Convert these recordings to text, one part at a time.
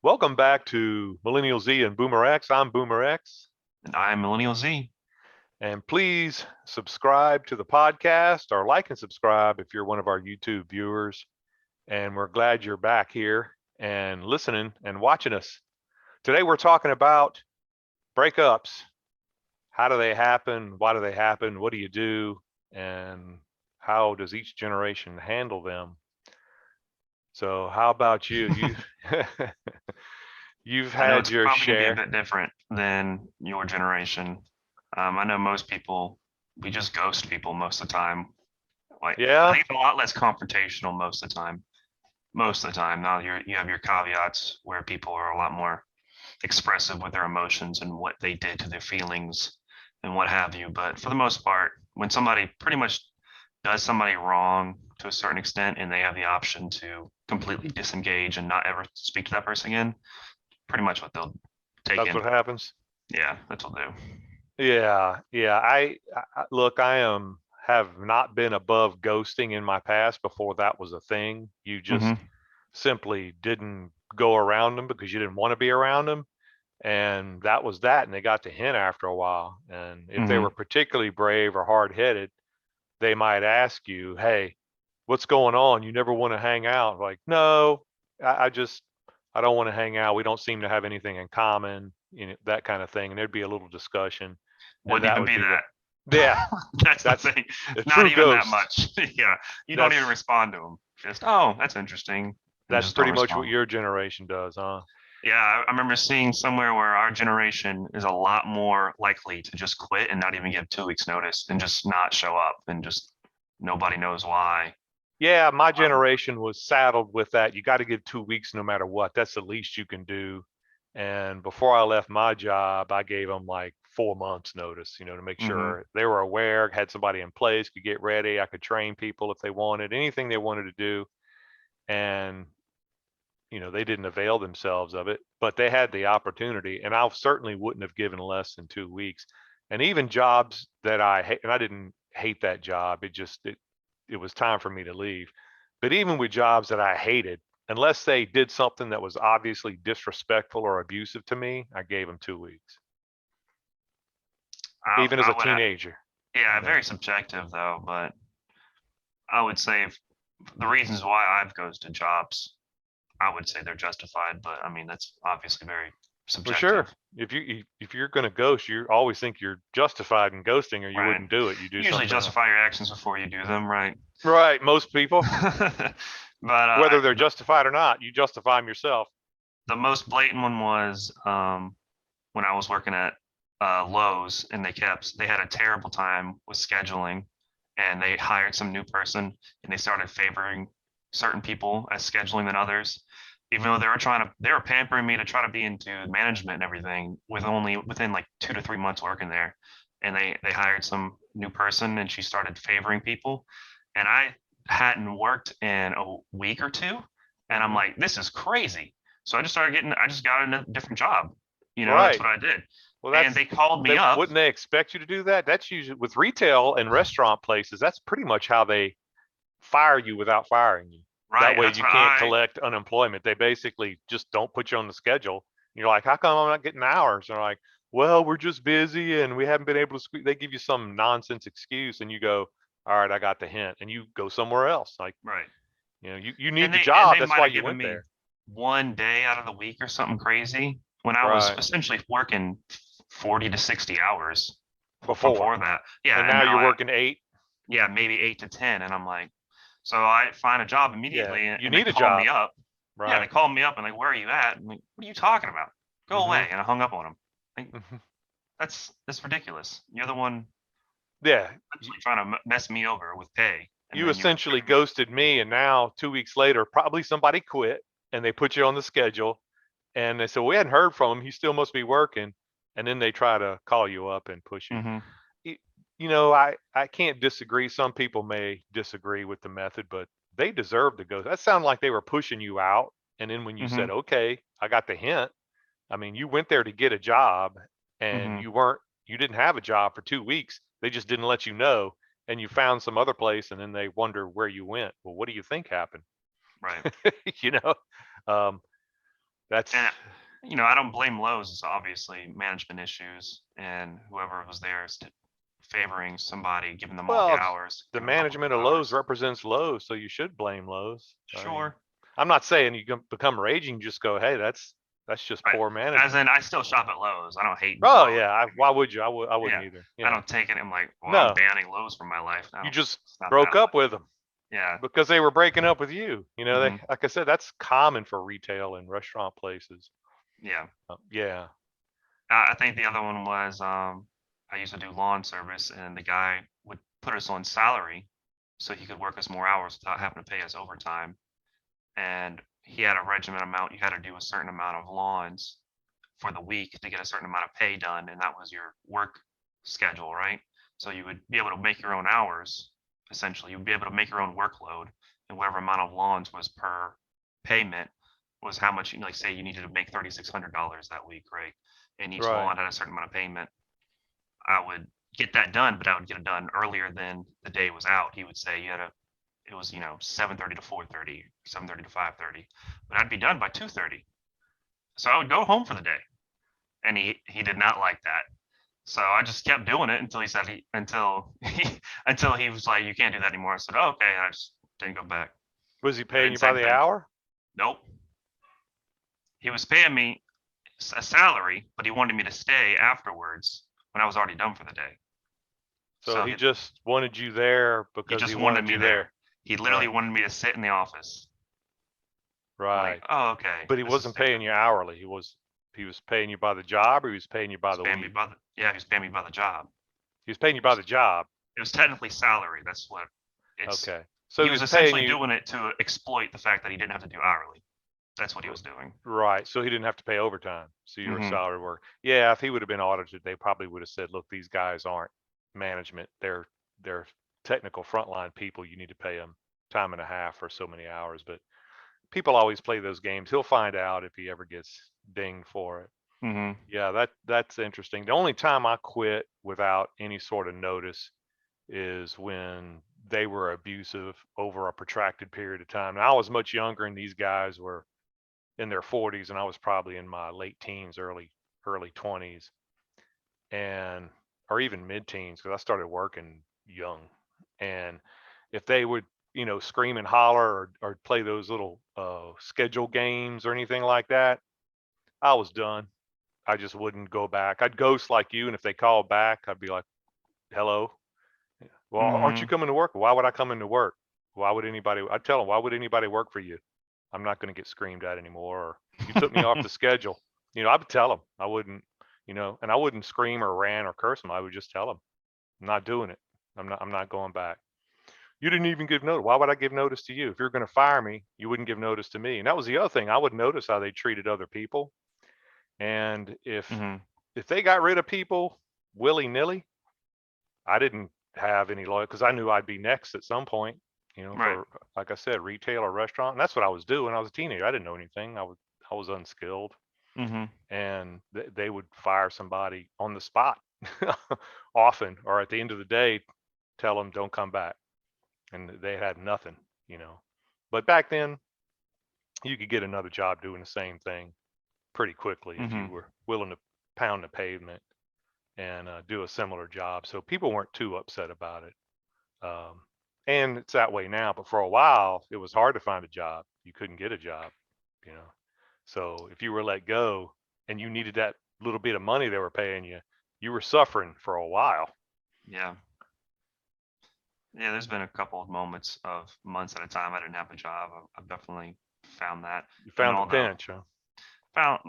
Welcome back to Millennial Z and Boomer X. I'm Boomer X. And I'm Millennial Z. And please subscribe to the podcast or like and subscribe if you're one of our YouTube viewers. And we're glad you're back here and listening and watching us. Today we're talking about breakups. How do they happen? Why do they happen? What do you do? And how does each generation handle them? So how about you? You've I know had it's your probably going to be a share. bit different than your generation. I know most people, we just ghost people most of the time. Like, I Yeah, think it's a lot less confrontational most of the time. Most of the time. Now you have your caveats where people are a lot more expressive with their emotions and what they did to their feelings and what have you. But for the most part, when somebody pretty much does somebody wrong to a certain extent and they have the option to completely disengage and not ever speak to that person again, pretty much what they'll take that's in. what happens. Yeah, that's what they'll do. Yeah. Look. Have not been above ghosting in my past before that was a thing. You just Hmm. simply didn't go around them because you didn't want to be around them, and that was that. And they got the hint after a while. And if they were Hmm. particularly brave or hard headed, they might ask you, "Hey, what's going on? You never want to hang out?" Like, no, I just I don't want to hang out. We don't seem to have anything in common, that kind of thing. And there'd be a little discussion, and Wouldn't that even would be be the that. yeah. That's the That's thing. a Not true even that ghost. much. Yeah, you don't even That's respond to them. Just, oh, that's interesting, and that's just don't pretty much what respond. your generation does, huh? Yeah, I remember seeing somewhere where our generation is a lot more likely to just quit and not even give 2 weeks notice and just not show up and just nobody knows why. Yeah, my Um, generation was saddled with that. You got to give 2 weeks no matter what. That's the least you can do. And before I left my job, I gave them like 4 months notice, to make hmm. sure they were aware, had somebody in place, could get ready. I could train people if they wanted anything they wanted to do. And, they didn't avail themselves of it, but they had the opportunity. And I certainly wouldn't have given less than 2 weeks. And even jobs that I hate, and I didn't hate that job. It was time for me to leave. But even with jobs that I hated, unless they did something that was obviously disrespectful or abusive to me, I gave them 2 weeks, even as a I would, teenager, yeah, you know. very subjective though, but I would say the reasons why I've ghosted jobs, I would say they're justified, but I mean that's obviously very Well, sure. subjective, If you're going to ghost, you always think you're justified in ghosting, or you right? wouldn't do it. You do You usually something else. justify your actions before you do them, right? Right. Most people, But whether they're justified or not, you justify them yourself. the most blatant one was when I was working at Lowe's, and they had a terrible time with scheduling, and they hired some new person, and they started favoring certain people as scheduling than others, even though they were pampering me to try to be into management and everything with only within like 2 to 3 months working there, and they hired some new person, and she started favoring people, and I hadn't worked in a week or two, and I'm Hmm. like, this is crazy. So I just got a different job. That's Right. what I did. Well, And they called me up. wouldn't they expect you to do that? That's usually with retail and restaurant places. That's pretty much how they fire you without firing you. That Right. way That's you what can't collect unemployment. They basically just don't put you on the schedule. You're like, how come I'm not getting hours? And they're like, well, we're just busy and we haven't been able to They give you some nonsense excuse, and you go, all right, I got the hint, and you go somewhere else. Like, right. you need And the they job. they That's might why have you given went me there. one day out of the week or something crazy when I was Right. essentially working 40 to 60 hours Before. before that. And Yeah. And now now you're working 8. yeah, maybe 8 to 10. And I'm like, so I find a job Yeah. immediately, You and they need a call me job. up. Yeah, they Right. called me up and like, where are you at? I'm like, what are you talking about? Go Hmm. away. And I hung up on them. Like, that's ridiculous. You're the one Yeah. actually trying to mess me over with pay, and You then you're essentially giving me. ghosted me, and now 2 weeks later, probably somebody quit and they put you on the schedule, and they said, we hadn't heard from him. He still must be working. And then they try to call you up and push you. Hmm. Y- I can't disagree. Some people may disagree with the method, but they deserve to go. That sounded like they were pushing you out. And then when you Hmm. said, okay, I got the hint. I mean, you went there to get a job, and Hmm. you didn't have a job for 2 weeks. They just didn't let you know. And you found some other place, and then they wonder where you went. Well, what do you think happened? Right. you know, um, That's And I don't blame Lowe's. It's obviously management issues, and whoever was there is favoring somebody, giving them all the well, hours, the giving them a couple management extra of Lowe's hours. represents Lowe's, so you should blame Lowe's. I mean, Sure, I'm not saying you can become raging, just go, hey, that's just right. poor As management. in, I still shop at Lowe's. I don't hate Oh Lowe's. yeah, why would you? I wouldn't Yeah, either. I Yeah, don't take it. I'm like, well, I'm no, banning Lowe's from my life. I you don't. just It's not broke that way. up with them Yeah. because they were breaking up with you. You know, they Hmm. like I said, that's common for retail and restaurant places. Yeah. Yeah, I think the other one was I used to do lawn service, and the guy would put us on salary so he could work us more hours without having to pay us overtime. And he had a regiment amount. You had to do a certain amount of lawns for the week to get a certain amount of pay done, and that was your work schedule, right? So you would be able to make your own hours. Essentially, you'd be able to make your own workload, and whatever amount of lawns was per payment was how much. Like, say you needed to make $3,600 that week, right? And each right. lawn had a certain amount of payment. I would get that done, but I would get it done earlier than the day was out. He would say you had to, it was 7:30 to 4:30, 7:30 to 5:30, but I'd be done by 2:30. So I would go home for the day, and he did not like that. So I just kept doing it until he said until he was like, you can't do that anymore. I said, oh, okay. I just didn't go back. Was he paying And you by same the thing. hour? Nope. He was paying me a salary, but he wanted me to stay afterwards when I was already done for the day. So So he just wanted you there he because he just wanted wanted me you there. there. He literally Right, wanted me to sit in the office. I'm like, right. oh, okay, But he this is wasn't paying stupid. you hourly. He was paying you by the job, or he was paying you by He's the paying me week. by the Yeah, he was paying me by the job. He was paying you It by was the job. it was technically salary. That's what it's. Okay. So He he was was paying essentially you doing it to exploit the fact that he didn't have to do hourly. That's what he was doing. right. So he didn't have to pay overtime. So you were Hmm. salary work. Yeah, if he would have been audited, they probably would have said, look, these guys aren't management. They're technical frontline people. You need to pay them time and a half for so many hours. But people always play those games. He'll find out if he ever gets dinged for it. Hmm. Yeah, that's interesting. The only time I quit without any sort of notice is when they were abusive over a protracted period of time. Now, I was much younger, and these guys were in their 40s, and I was probably in my late teens, early 20s, and or even mid teens because I started working young. And if they would, scream and holler or play those little schedule games or anything like that, I was done. I just wouldn't go back. I'd ghost like you, and if they called back, I'd be like, "Hello, well, aren't you Hmm. coming to work? Why would I come into work? Why would anybody?" I'd tell them, "Why would anybody work for you? I'm not going to get screamed at anymore. Or you took me off the schedule." I would tell them. I wouldn't, and I wouldn't scream or rant or curse them. I would just tell them, "I'm not doing it. I'm not going back." You didn't even give notice. Why would I give notice to you? If you're going to fire me, you wouldn't give notice to me. And that was the other thing. I would notice how they treated other people. And if Hmm. if they got rid of people willy nilly, I didn't have any loyalty because I knew I'd be next at some point, Right. for, like I said, retail or restaurant. And that's what I was doing. I was a teenager. I didn't know anything. I was unskilled, Hmm. and they would fire somebody on the spot often, or at the end of the day, tell them don't come back, and they had nothing, you know. But back then, you could get another job doing the same thing pretty quickly if you Hmm. were willing to pound the pavement and do a similar job. So people weren't too upset about it. Um, and it's that way now. But for a while, it was hard to find a job. You couldn't get a job, you know. So if you were let go and you needed that little bit of money they were paying you, you were suffering for a while. Yeah. Yeah. There's been a couple of moments of months at a time I didn't have a job. I've definitely found that. You And found the although pinch, huh?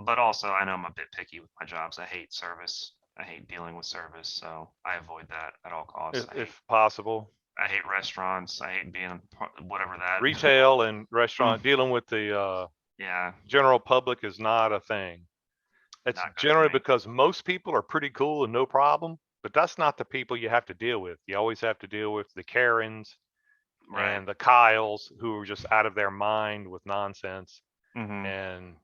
but also I know I'm a bit picky with my jobs. I hate service. I hate dealing with service, so I avoid that at all costs. If possible. I hate restaurants. I hate being whatever that. Retail and Mm, restaurant dealing with the yeah, general public is not a thing. It's not good for generally me. because most people are pretty cool and no problem, but that's not the people you have to deal with. You always have to deal with the Karens Right. and the Kyles who are just out of their mind with nonsense Hmm. and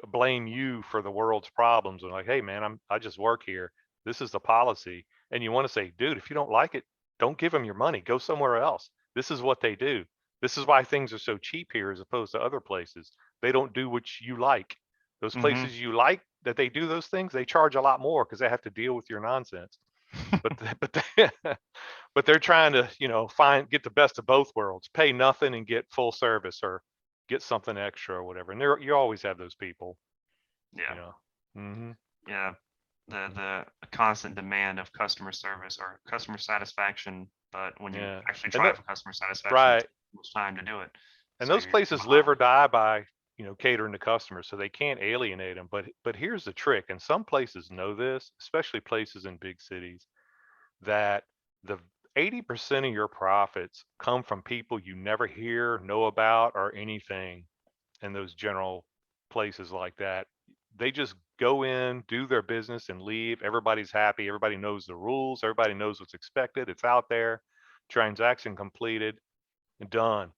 blame you for the world's problems. And like, hey man, I just work here. This is the policy. And you want to say, dude, if you don't like it, don't give them your money. Go somewhere else. This is what they do. This is why things are so cheap here as opposed to other places. They don't do what you like. Those Mhm. places you like that they do those things, they charge a lot more because they have to deal with your nonsense. But but they're trying to, get the best of both worlds, pay nothing and get full service, or get something extra or whatever. And you always have those people, you Yeah. know. hmm Yeah. The constant demand of customer service or customer satisfaction, but when you Yeah. actually And try that for customer satisfaction, it right. takes too much time to do it. And So those you're places live behind. or die by, catering to customers, so they can't alienate them. But here's the trick, and some places know this, especially places in big cities, that the 80% of your profits come from people you never hear, know about, or anything in those general places like that. They just go in, do their business, and leave. Everybody's happy. Everybody knows the rules. Everybody knows what's expected. It's out there. Transaction completed and done.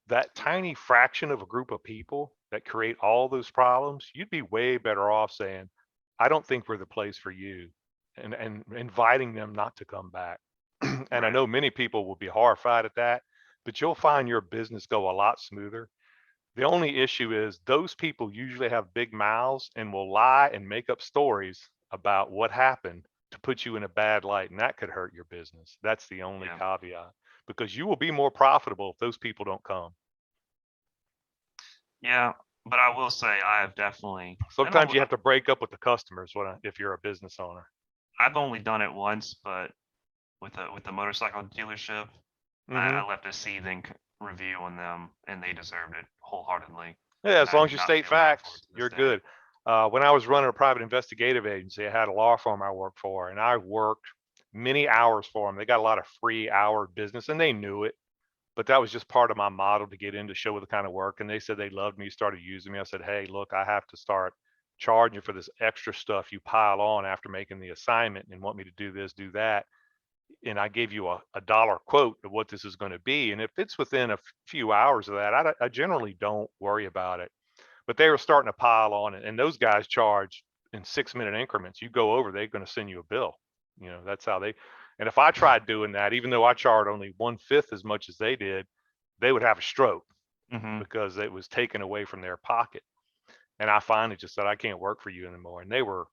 That tiny fraction of a group of people that create all those problems, you'd be way better off saying, I don't think we're the place for you, and inviting them not to come back. And I Right. know many people will be horrified at that, but you'll find your business go a lot smoother. The only issue is those people usually have big mouths and will lie and make up stories about what happened to put you in a bad light, and that could hurt your business. That's the only Yeah. caveat, because you will be more profitable if those people don't come. Yeah. But I will say I have definitely, and Sometimes you have to break up with the customers if you're a business owner. I've only done it once, but with the motorcycle dealership, hmm I left a seething review on them, and they deserved it wholeheartedly. Yeah, And as I long do as you not state feel bad for it facts, to this you're day. good. When I was running a private investigative agency, I had a law firm I worked for, and I worked many hours for them. They got a lot of free hour business, and they knew it. But that was just part of my model to get in, to show the kind of work. And they said they loved me, started using me. I said, hey, look, I have to start charging for this extra stuff you pile on after making the assignment and want me to do this, do that. And I gave you a dollar quote of what this is going to be. And if it's within a few hours of that, I generally don't worry about it. But they were starting to pile on, and those guys charge in 6 minute increments. You go over, they're going to send you a bill. That's how they. And if I tried doing that, even though I charged only 1/5 as much as they did, they would have a stroke Mhm. because it was taken away from their pocket. And I finally just said, I can't work for you anymore. And they were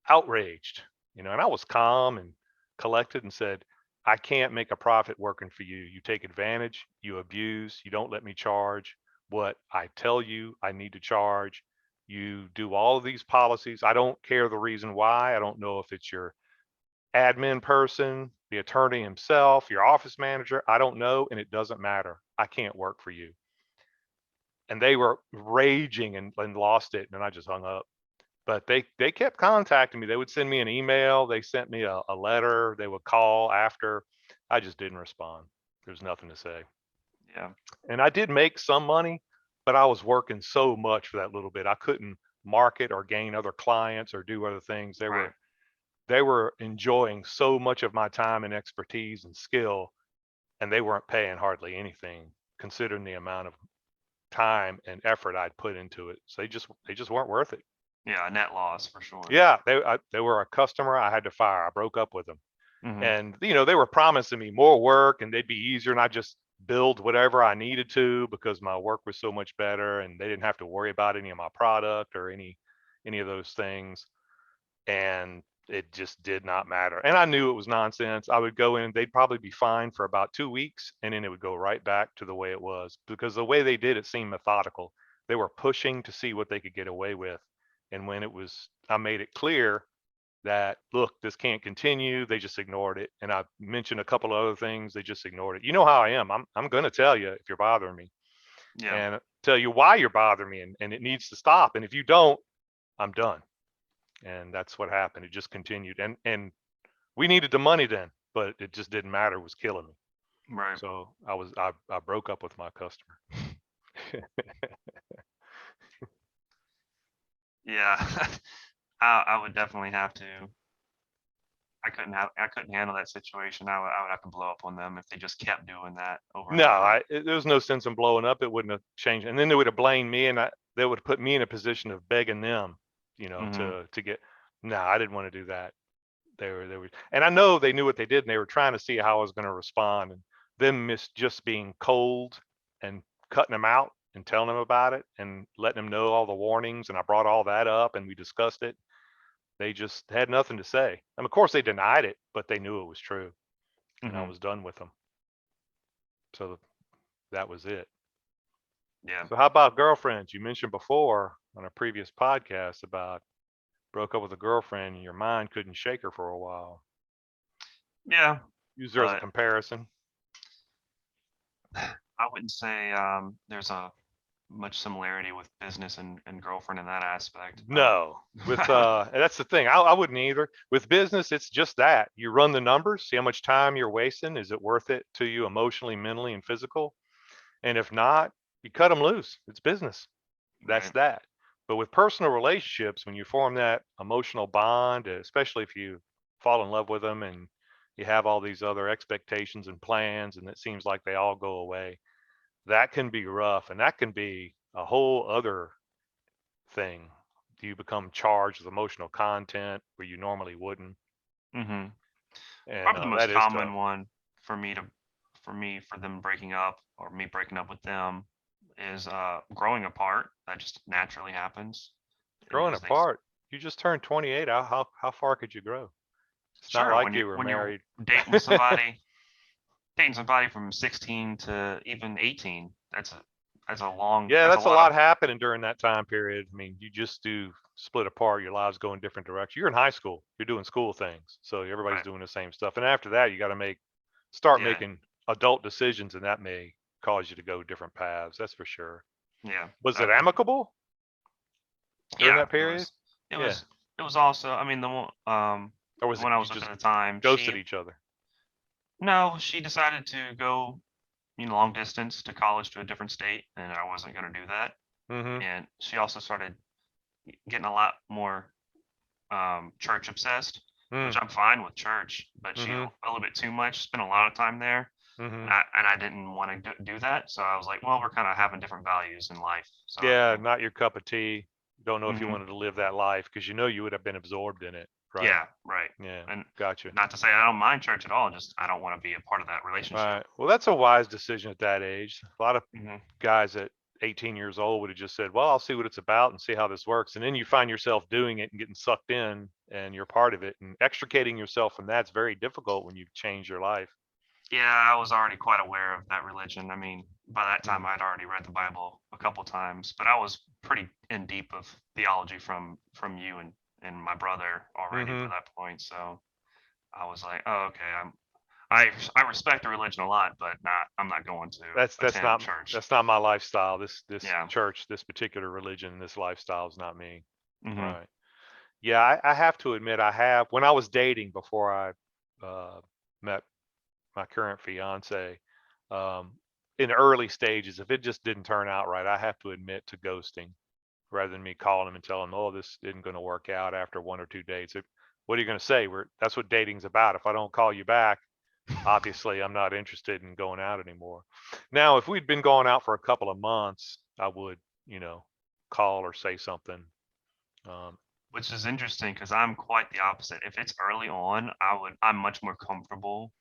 outraged, and I was calm and collected and said, I can't make a profit working for you. You take advantage, you abuse, you don't let me charge what I tell you I need to charge. You do all of these policies. I don't care the reason why. I don't know if it's your admin person, the attorney himself, your office manager. I don't know. And it doesn't matter. I can't work for you. And they were raging and lost it. And I just hung up. But they kept contacting me. They would send me an email. They sent me a letter. They would call after. I just didn't respond. There's nothing to say. Yeah. And I did make some money, but I was working so much for that little bit. I couldn't market or gain other clients or do other things. They Right. were they were enjoying so much of my time and expertise and skill, and they weren't paying hardly anything considering the amount of time and effort I'd put into it. So they just weren't worth it. Yeah, net loss for sure. Yeah, they were a customer I had to fire. I broke up with them. Mhm. And they were promising me more work and they'd be easier, and I just build whatever I needed to because my work was so much better and they didn't have to worry about any of my product or any of those things. And it just did not matter. And I knew it was nonsense. I would go in, they'd probably be fine for about 2 weeks, and then it would go right back to the way it was because the way they did it seemed methodical. They were pushing to see what they could get away with. And when I made it clear that, look, this can't continue, they just ignored it. And I mentioned a couple of other things, they just ignored it. You know how I am. I'm going to tell you if you're bothering me, Yeah. and tell you why you're bothering me, and it needs to stop. And if you don't, I'm done. And that's what happened. It just continued. And we needed the money then, but it just didn't matter. It was killing me. Right. So I broke up with my customer. Yeah. I would definitely have to. I couldn't handle that situation. I would have to blow up on them if they just kept doing that over and No, over. there was no sense in blowing up. It wouldn't have changed. And then they would have blamed me, and they would have put me in a position of begging them, Mhm. to get. No, I didn't want to do that. They were, and I know they knew what they did, and they were trying to see how I was going to respond. And them just being cold and cutting them out and telling them about it and letting them know all the warnings. And I brought all that up and we discussed it. They just had nothing to say. And of course, they denied it, but they knew it was true. And I Hmm. was done with them. So that was it. Yeah. So, how about girlfriends? You mentioned before on a previous podcast about broke up with a girlfriend and your mind couldn't shake her for a while. Yeah. Use her as a But comparison. I wouldn't say there's a much similarity with business and girlfriend in that aspect. No, with and that's the thing. I wouldn't either. With business, it's just that you run the numbers, see how much time you're wasting. Is it worth it to you emotionally, mentally, and physical? And if not, you cut them loose. It's business. That's Right. that. But with personal relationships, when you form that emotional bond, especially if you fall in love with them and you have all these other expectations and plans, and it seems like they all go away, that can be rough, and that can be a whole other thing. Do you become charged with emotional content where you normally wouldn't? Hmm. And Probably the most that is tough. common one for me to, for them breaking up or me breaking up with them is growing apart. That just naturally happens Growing because apart, you just turned 28. How far could you grow? It's not sure, like you were when you're married. dating somebody from 16 to even 18, Yeah, that's a that's a lot of. lot happening during that time period. I mean, you just do split apart. Your lives go in different directions. You're in high school. You're doing school things, so everybody's Right. doing the same stuff. And after that, you got to start Yeah. making adult decisions, and that may cause you to go different paths. That's for sure. Yeah. Was it That'd be. amicable during Yeah. that It period? was. It Yeah, was. It was also. I mean, or the was it one I you was with just at the time, ghosted each other? no, she decided to go, long distance to college to a different state, and I wasn't going to do that. Mm-hmm. And she also started getting a lot more church obsessed, which Mm. I'm fine with church, but she Mm-hmm. a little bit too much, spent a lot of time there, Mm-hmm. and I didn't want to do that. So I was like, well, we're kind of having different values in life. So I was Yeah, like, not your cup of tea. Don't know if you hmm, wanted to live that life because you know you would have been absorbed in it. Right. yeah, right. Yeah. And Gotcha. not to say I don't mind church at all, just I don't want to be a part of that relationship. Right. Well, that's a wise decision at that age. A lot of Hmm. guys at 18 years old would have just said, "Well, I'll see what it's about and see how this works." And then you find yourself doing it and getting sucked in, and you're part of it. And extricating yourself from that's very difficult when you've changed your life. Yeah, I was already quite aware of that religion. I mean, by that time Mm. I'd already read the Bible a couple times, but I was pretty in deep of theology from you and my brother already by Mm-hmm. that point. So I was like, oh, okay, I respect the religion a lot, but I'm not going to That's attend not church. that's not my lifestyle. This Yeah. church, this particular religion, this lifestyle is not me. Hmm. Right. Yeah, I have to admit I have when I was dating before I met my current fiance, um, in the early stages, if it just didn't turn out right, I have to admit to ghosting rather than me calling him and telling him, "Oh, this isn't going to work out after 1 or 2 dates." What are you going to say? That's what dating's about. If I don't call you back, obviously I'm not interested in going out anymore. Now, if we'd been going out for a couple of months, I would, you know, call or say something. Um, Which is interesting because I'm quite the opposite. If it's early on, I'm much more comfortable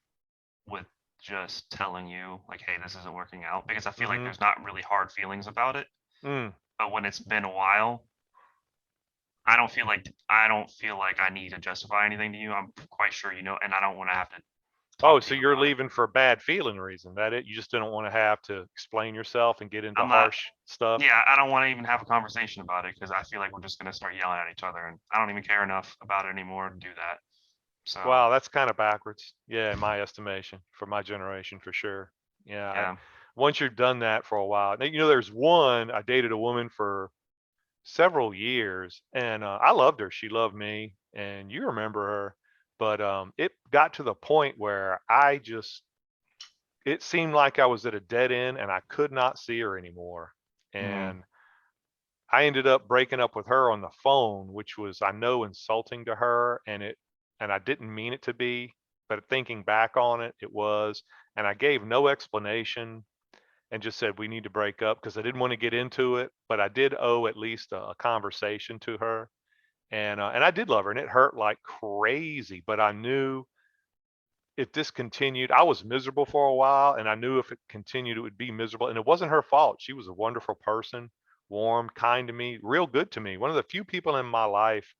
with just telling you like, hey, this isn't working out because I feel like mm-hmm. there's not really hard feelings about it. Mm. But when it's been a while, I don't feel like I need to justify anything to you. I'm quite sure you know, and I don't want to have to Oh, talk to so you you're about it. leaving for a bad feeling reason. That it? You just didn't want to have to explain yourself and get into I'm not. harsh stuff. Yeah, I don't want to even have a conversation about it because I feel like we're just gonna start yelling at each other, and I don't even care enough about it anymore to do that. So Wow, that's kind of backwards. Yeah, in my estimation, for my generation, for sure. Yeah, yeah. once you've done that for a while, now, there's one. I dated a woman for several years, and I loved her. She loved me, and you remember her. But it got to the point where it seemed like I was at a dead end, and I could not see her anymore. Hmm. And I ended up breaking up with her on the phone, which was I know insulting to her, and I didn't mean it to be, but thinking back on it, it was. And I gave no explanation and just said we need to break up because I didn't want to get into it, but I did owe at least a conversation to her, and I did love her, and it hurt like crazy, but I knew if this continued, I was miserable for a while, and I knew if it continued, it would be miserable. And it wasn't her fault. She was a wonderful person, warm, kind to me, real good to me. One of the few people in my life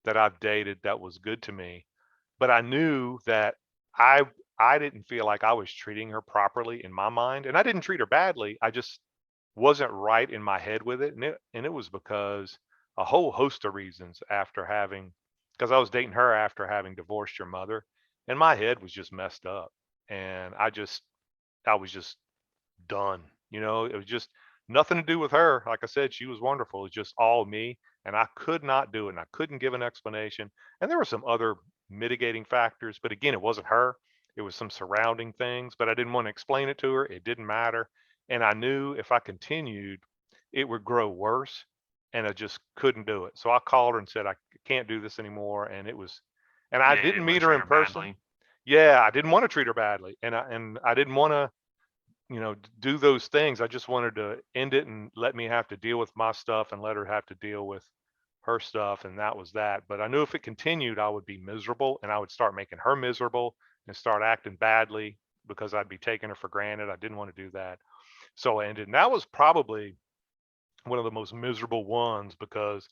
that I've dated that was good to me. But I knew that I I didn't feel like I was treating her properly in my mind, and I didn't treat her badly. I just wasn't right in my head with it, and it was because a whole host of reasons after having, because I was dating her after having divorced your mother, and my head was just messed up, and I was just done. It was just nothing to do with her. Like I said, she was wonderful. It's just all me. And I could not do it. And I couldn't give an explanation. And there were some other mitigating factors. But again, it wasn't her. It was some surrounding things. But I didn't want to explain it to her. It didn't matter. And I knew if I continued, it would grow worse. And I just couldn't do it. So I called her and said, I can't do this anymore. And I Yeah, you didn't didn't want meet to her treat in her person. badly. Yeah, I didn't want to treat her badly. And I didn't want to do those things. I just wanted to end it and let me have to deal with my stuff and let her have to deal with her stuff. And that was that. But I knew if it continued, I would be miserable and I would start making her miserable and start acting badly because I'd be taking her for granted. I didn't want to do that. So I ended. And that was probably one of the most miserable ones because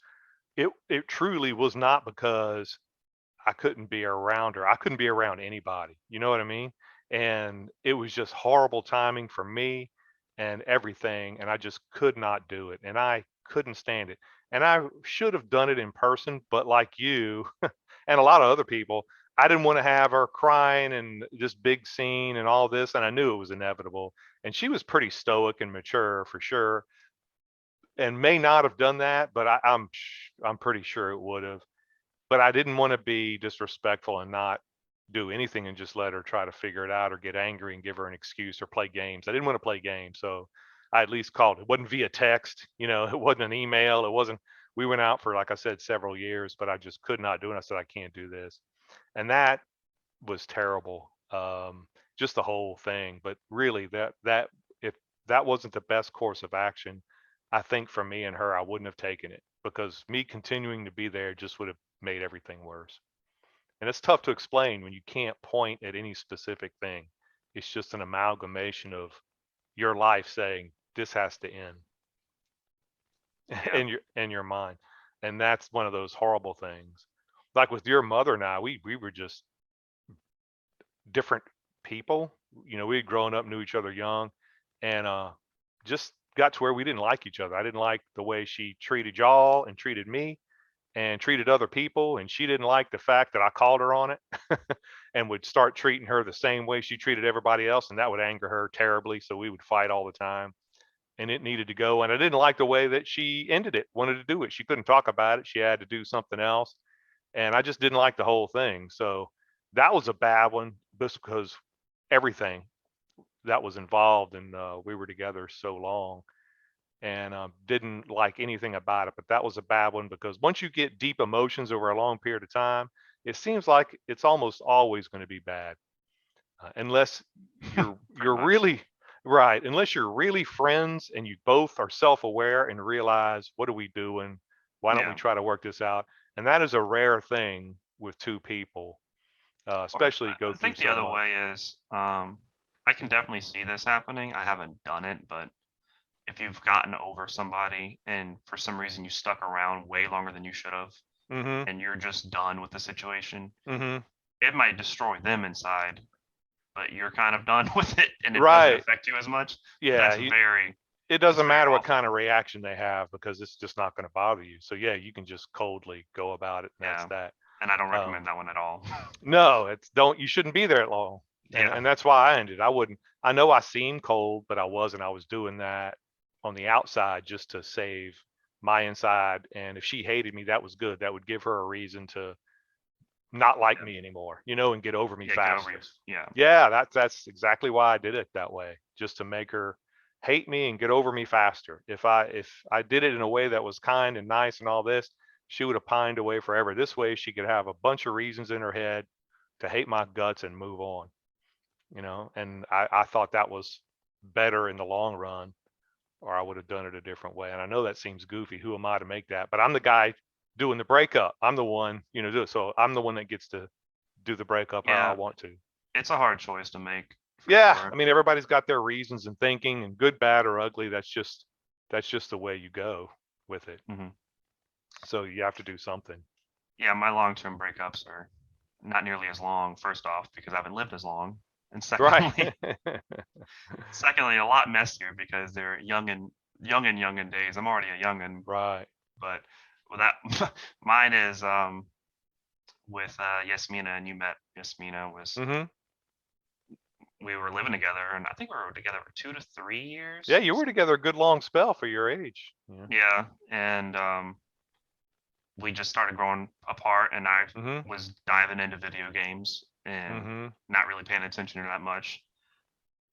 it truly was not because I couldn't be around her. I couldn't be around anybody. You know what I mean? And it was just horrible timing for me and everything. And I just could not do it. And I couldn't stand it. And I should have done it in person. But like you and a lot of other people, I didn't want to have her crying and this big scene and all this. And I knew it was inevitable. And she was pretty stoic and mature for sure. And may not have done that, but I'm pretty sure it would have, but I didn't want to be disrespectful and not do anything and just let her try to figure it out or get angry and give her an excuse or play games. I didn't want to play games. So I at least called. It wasn't via text, it wasn't an email. It wasn't, we went out for, like I said, several years, but I just could not do it. I said, I can't do this. And that was terrible. Just the whole thing. But really if that wasn't the best course of action, I think for me and her, I wouldn't have taken it because me continuing to be there just would have made everything worse. And it's tough to explain when you can't point at any specific thing. It's just an amalgamation of your life saying this has to end Yeah. in your mind. And that's one of those horrible things. Like with your mother and I, we were just different people. We had grown up, knew each other young, and just got to where we didn't like each other. I didn't like the way she treated y'all and treated me and treated other people, and she didn't like the fact that I called her on it and would start treating her the same way she treated everybody else, and that would anger her terribly. So we would fight all the time, and it needed to go. And I didn't like the way that she ended it, wanted to do it. She couldn't talk about it. She had to do something else, and I just didn't like the whole thing. So that was a bad one just because everything that was involved, and we were together so long and didn't like anything about it. But that was a bad one because once you get deep emotions over a long period of time, it seems like it's almost always going to be bad, unless Pretty you're much. really right. Unless you're really friends and you both are self-aware and realize what are we doing? Why don't we Yeah. try to work this out? And that is a rare thing with two people, Or especially go I through think the so other much. way is, I can definitely see this happening. I haven't done it, but if you've gotten over somebody and for some reason you stuck around way longer than you should have, Mm-hmm. and you're just done with the situation, Mm-hmm. it might destroy them inside, but you're kind of done with it and it doesn't Right. affect you as much. Yeah. That's very, It that's doesn't very matter what awful. kind of reaction they have because it's just not going to bother you. So yeah, you can just coldly go about it, and that's Yeah. that. And I don't Um, recommend that one at all. no, it's don't. You shouldn't be there long, Yeah. and that's why I ended. I wouldn't. I know I seemed cold, but I wasn't. I was doing that on the outside just to save my inside. And if she hated me, that was good. That would give her a reason to not like Yeah. me anymore, and get over me Yeah. Get over you. faster. Yeah. Yeah, that's exactly why I did it that way, just to make her hate me and get over me faster. If I did it in a way that was kind and nice and all this, she would have pined away forever. This way she could have a bunch of reasons in her head to hate my guts and move on. And I thought that was better in the long run, or I would have done it a different way. And I know that seems goofy. Who am I to make that? But I'm the guy doing the breakup. I'm the one, do it. So I'm the one that gets to do the breakup how I Yeah. want to. it's a hard choice to make for Yeah, sure. I mean everybody's got their reasons and thinking, and good, bad, or ugly. That's just the way you go with it. Hmm. So you have to do something. Yeah, my long-term breakups are not nearly as long. First off, because I haven't lived as long, and Right. secondly, a lot messier because they're young in days. I'm already a youngin, Right. but well, that mine is with Yasmina, and you met Yasmina. Was Hmm. We were living together, and I think we were together for 2 to 3 years. Yeah, you were together a good long spell for your age. Yeah. Yeah, and we just started growing apart, and I Hmm. was diving into video games and Hmm. not really paying attention to that much.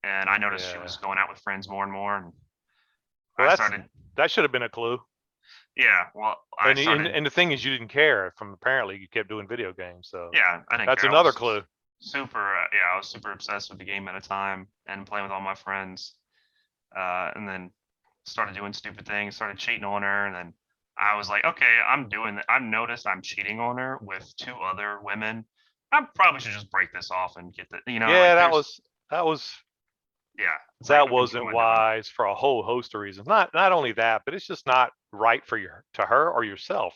And I noticed she Yeah. was going out with friends more and more, and Well, I started. that should have been a clue. Yeah, well, I And, and started. and the thing is, you didn't care. From apparently, you kept doing video games. So Yeah, I didn't that's care. I another was clue. super. Yeah, I was super obsessed with the game at a time and playing with all my friends. And then started doing stupid things, started cheating on her, and then I was like, okay, I'm doing that. I've noticed I'm cheating on her with two other women. I probably should just break this off and get the, Yeah, like there's, that was yeah, it's like, that okay, what wasn't am I doing? wise for a whole host of reasons. Not only that, but it's just not right for your to her or yourself.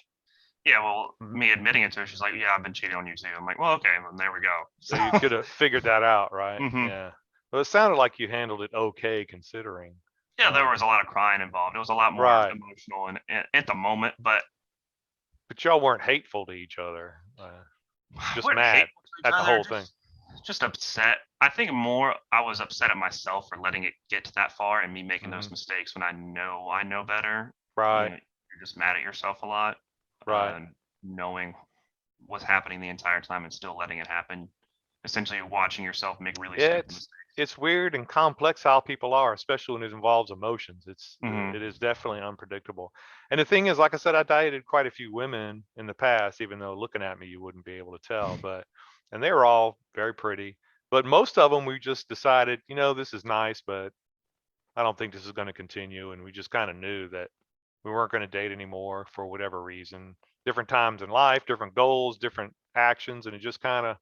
Yeah, well, me admitting it to her, she's like, yeah, I've been cheating on you too. I'm like, well, okay, well, there we go. So So, you could have figured that out, right? hmm Yeah. Well, it sounded like you handled it okay considering. yeah, there was a lot of crying involved. It was a lot more Right. emotional and at the moment, but But y'all weren't hateful to each other. I Just wouldn't mad hate to each at the other, whole thing. just upset. I think more I was upset at myself for letting it get to that far and me making Hmm. those mistakes when I know better. Right. You're just mad at yourself a lot, Right. and knowing what's happening the entire time and still letting it happen. Essentially, watching yourself make really Yeah, stupid it's mistakes. it's weird and complex how people are, especially when it involves emotions. Hmm. It is definitely unpredictable. And the thing is, like I said, I dated quite a few women in the past, even though looking at me you wouldn't be able to tell. But and they were all very pretty. But most of them we just decided, this is nice, but I don't think this is going to continue. And we just kind of knew that we weren't going to date anymore for whatever reason. Different times in life, different goals, different actions, and it just kind of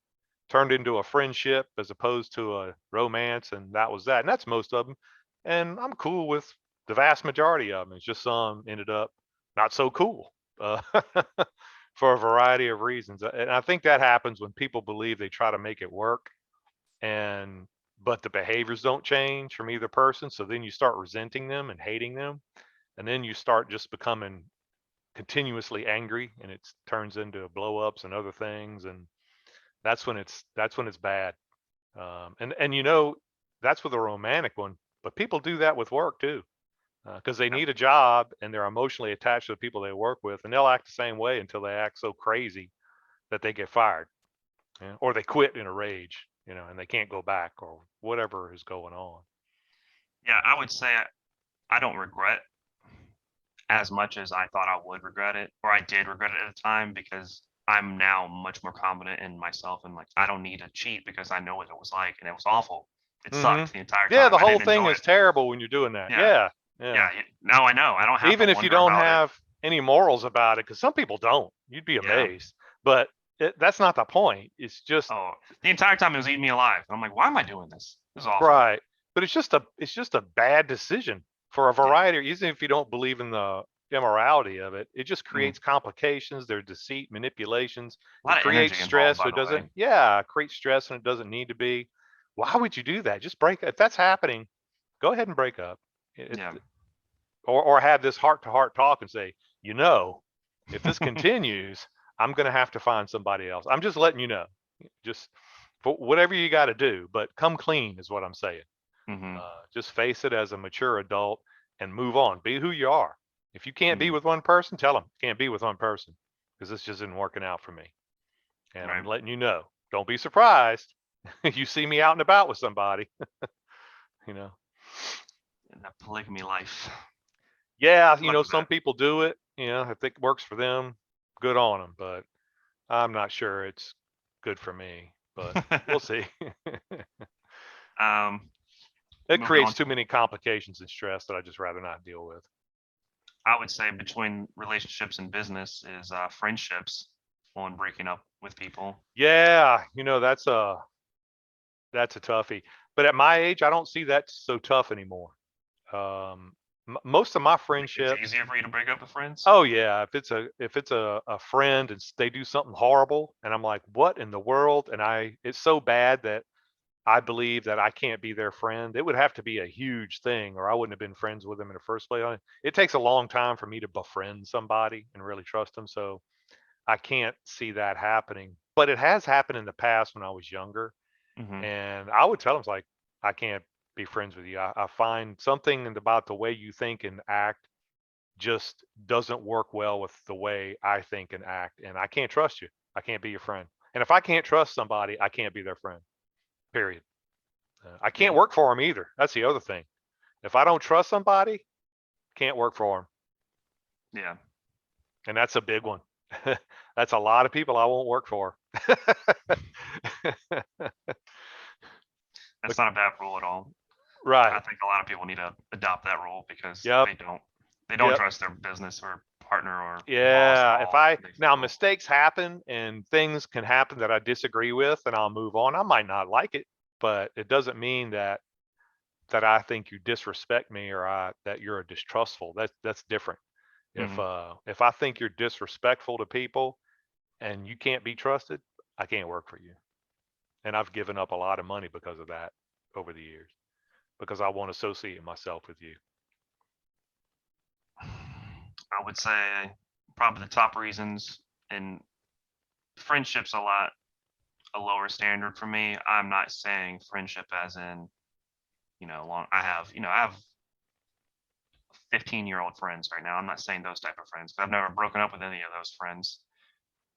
turned into a friendship as opposed to a romance, and that was that. And that's most of them. And I'm cool with the vast majority of them. It's just some ended up not so cool uh, for a variety of reasons. And I think that happens when people believe they try to make it work, and but the behaviors don't change from either person. So then you start resenting them and hating them, and then you start just becoming continuously angry, and it turns into blow ups and other things, and that's when it's bad. And that's with a romantic one, but people do that with work too, because they Yep. need a job and they're emotionally attached to the people they work with, and they'll act the same way until they act so crazy that they get fired, or they quit in a rage, and they can't go back or whatever is going on. Yeah, I would say I don't regret as much as I thought I would regret it, or I did regret it at the time because I'm now much more confident in myself and like I don't need to cheat because I know what it was like and it was awful. It Hmm. sucked the entire Yeah, time. the I whole didn't thing enjoy is it. terrible when you're doing that. Yeah. Yeah, yeah. Yeah. Now I know. I don't have to Even if you wonder don't about it. have any morals about it, because some people don't, you'd be Yeah. amazed. But that's not the point. It's just Oh, the entire time it was eating me alive. And I'm like, why am I doing this? This is awful. right. But it's just a bad decision for a Yeah. variety. Even if you don't believe in the immorality of it, it just Mhm. creates complications. There's deceit, manipulations. A It lot of creates energy involved, stress. by Or it the way. doesn't. Yeah, create stress, and it doesn't need to be. Why would you do that? Just break. If that's happening, go ahead and break up. It, Yeah. or have this heart to heart talk and say, if this continues, I'm going to have to find somebody else. I'm just letting you know. Just for whatever you got to do, but come clean is what I'm saying. Hmm. Just face it as a mature adult and move on. Be who you are. If you can't be Hmm. with one person, tell them can't be with one person because this just isn't working out for me. And I'm Right. letting you know. Don't be surprised. You see me out and about with somebody. you know. In that polygamy life. Yeah, Good luck with some that. people do it. If it works for them, good on them. But I'm not sure it's good for me. But we'll see. um, It moving creates on too to, many complications and stress that I just rather not deal with. I would say between relationships and business is friendships on breaking up with people. Yeah, that's that's a toughie. But at my age, I don't see that so tough anymore. Most of my It's friendships. easier for you to break up with friends. Oh yeah, if it's a friend and they do something horrible, and I'm like, what in the world? And it's so bad that I believe that I can't be their friend. It would have to be a huge thing, or I wouldn't have been friends with them in the first place. It takes a long time for me to befriend somebody and really trust them. So I can't see that happening. But it has happened in the past when I was younger. Hmm. And I would tell them, it's like, I can't be friends with you. I find something about the way you think and act just doesn't work well with the way I think and act. And I can't trust you. I can't be your friend. And if I can't trust somebody, I can't be their friend, period. I can't Yeah. work for them either. That's the other thing. If I don't trust somebody, can't work for them. Yeah. And that's a big one. That's a lot of people I won't work for. That's not a bad rule at all. I Right. think a lot of people need to adopt that rule because Yep. they don't Yep. trust their business or partner or boss at Yeah. If all. I They now feel. mistakes happen and things can happen that I disagree with, and I'll move on. I might not like it, but it doesn't mean that I think you disrespect me or that you're a distrustful. That's different. Hmm. If I think you're disrespectful to people and you can't be trusted, I can't work for you. And I've given up a lot of money because of that over the years because I won't associate myself with you. I would say probably the top reasons, and friendship's a lower standard for me. I'm not saying friendship as in, long. I have 15-year-old friends right now. I'm not saying those type of friends. I've never broken up with any of those friends.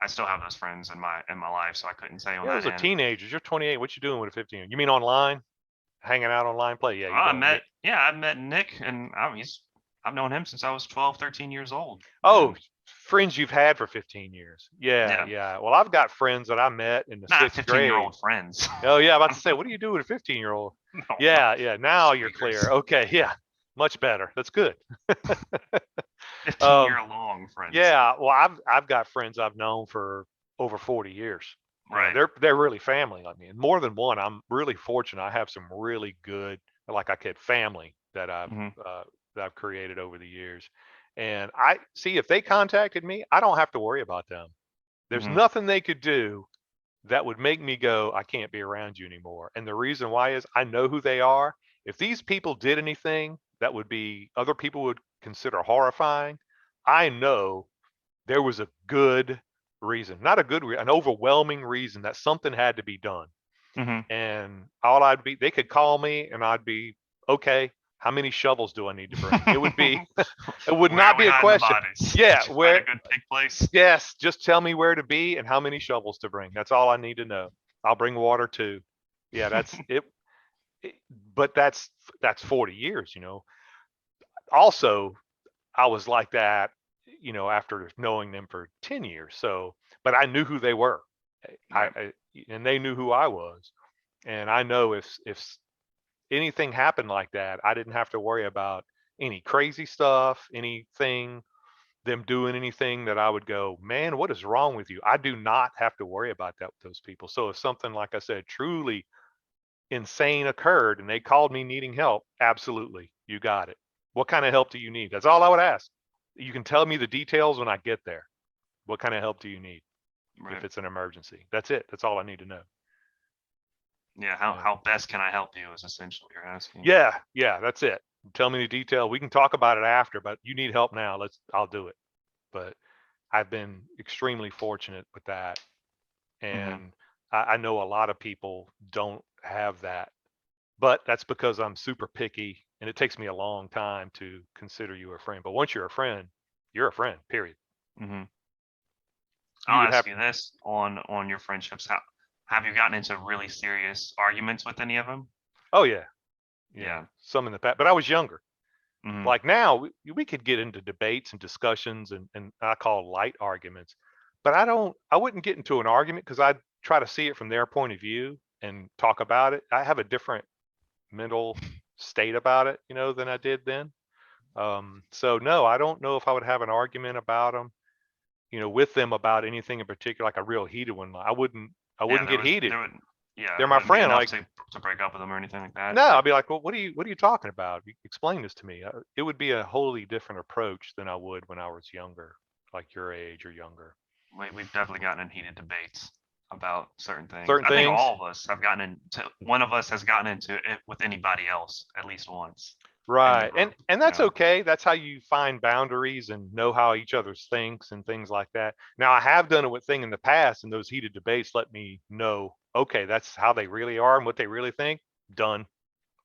I still have those friends in my life, so I couldn't say on Yeah, that those are end. teenagers. You're 28. What you doing with a 15? You mean online? Hanging out online play? Yeah, you I don't. met yeah, I met Nick, and I've known him since I was 12, 13 years old. Oh, And friends you've had for 15 years. Yeah, yeah, yeah. Well, I've got friends that I met in the not sixth 15-year-old grade. friends. Oh yeah, about to say, what do you do with a 15-year-old? No, not Yeah, yeah. Now you're clear. squeakers. Okay, yeah, much better. That's good. 15 Um, year long friends. yeah. Well, I've got friends I've known for over 40 years. Right. They're really family like me, and more than one. I'm really fortunate. I have some really good, like I said, family Hmm. uh, that I've created over the years. And I see if they contacted me, I don't have to worry about them. There's Hmm. nothing they could do that would make me go, I can't be around you anymore. And the reason why is I know who they are. If these people did anything that would be other people would consider horrifying, I know there was a good reason, not a good, an overwhelming reason that something had to be done. Hmm. And they could call me and I'd be, okay, how many shovels do I need to bring? It would be, it would Where are not we be a hiding the question. bodies? Yeah, Did you find a where, good pig place? yes, just tell me where to be and how many shovels to bring. That's all I need to know. I'll bring water too. Yeah, that's it. it but that's 40 years, Also, I was like that, after knowing them for 10 years. So, but I knew who they were. Right. And they knew who I was. And I know if anything happened like that, I didn't have to worry about any crazy stuff, anything, them doing anything that I would go, man, what is wrong with you? I do not have to worry about that with those people. So if something, like I said, truly insane occurred and they called me needing help, absolutely, you got it. What kind of help do you need? That's all I would ask. You can tell me the details when I get there. What kind of help do you need if Right. it's an emergency? That's it. That's all I need to know. Yeah. How Yeah. how best can I help you is essentially what you're asking. Yeah, yeah, that's it. Tell me the detail. We can talk about it after, but you need help now. I'll do it. But I've been extremely fortunate with that. Hmm. And I know a lot of people don't have that, but that's because I'm super picky and it takes me a long time to consider you a friend. But once you're a friend, period. Hmm. You I'll would ask have, you this on your friendships. How have you gotten into really serious arguments with any of them? oh yeah, yeah, Yeah. some in the past, but I was younger. Hmm. Like now, we could get into debates and discussions and I call light arguments, but I wouldn't get into an argument because I'd try to see it from their point of view and talk about it. I have a different mental state about it, than I did then. So no, I don't know if I would have an argument about them, with them about anything in particular, like a real heated one. I Yeah. wouldn't There get was heated. there would. Yeah, They're it my wouldn't be friend. enough Like, to break up with them or anything like that. no, I'll Like be like, well, what are you talking about? Explain this to me. It would be a wholly different approach than I would when I was younger, like your age or younger. we've definitely gotten in heated debates about certain things. Certain I think things. all of us have gotten into one of us has gotten into it with anybody else at least once in the Right. group. And You that's know, okay. That's how you find boundaries and know how each other's thinks and things like that. Now, I have done it with thing in the past, and those heated debates let me know, okay, that's how they really are and what they really think. Done.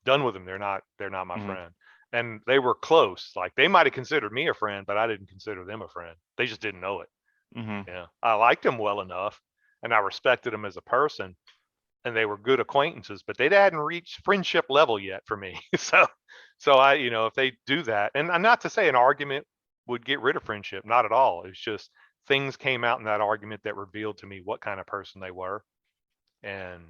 Done with them. They're not my hmm friend. And they were close. Like they might have considered me a friend, but I didn't consider them a friend. They just didn't know it. hmm Yeah. I liked them well enough and I respected them as a person and they were good acquaintances, but they hadn't reached friendship level yet for me. So I, if they do that, and not to say an argument would get rid of friendship, not at all. It's just things came out in that argument that revealed to me what kind of person they were, and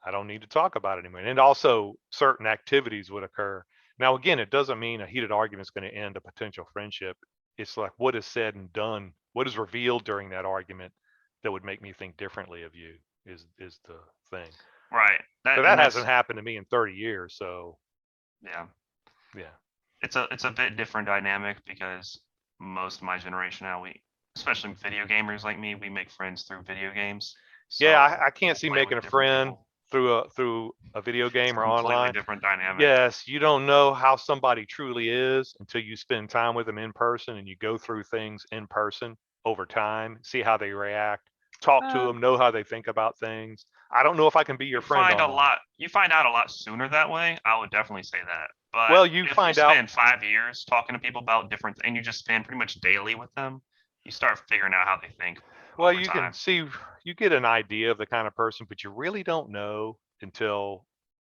I don't need to talk about it anymore. And also, certain activities would occur. Now, again, it doesn't mean a heated argument is going to end a potential friendship. It's like what is said and done, what is revealed during that argument that would make me think differently of you is the thing. right. So That that and hasn't that's happened to me in 30 years. So yeah. yeah, It's a bit different dynamic because most of my generation now especially video gamers like me, we make friends through video games. yeah, So I can't we'll see play making with a different friend people. through a video It's game a or completely online. different dynamic. Yes, you don't know how somebody truly is until you spend time with them in person and you go through things in person over time, see how they react, talk to Uh, them, know how they think about things. I don't know if I can be your friend online. you find out a lot sooner that way. I would definitely say that. But Well, you if you find out, spend 5 years talking to people about different, and you just spend pretty much daily with them, you start figuring out how they think well, over you can time. see, you get an idea of the kind of person, but you really don't know until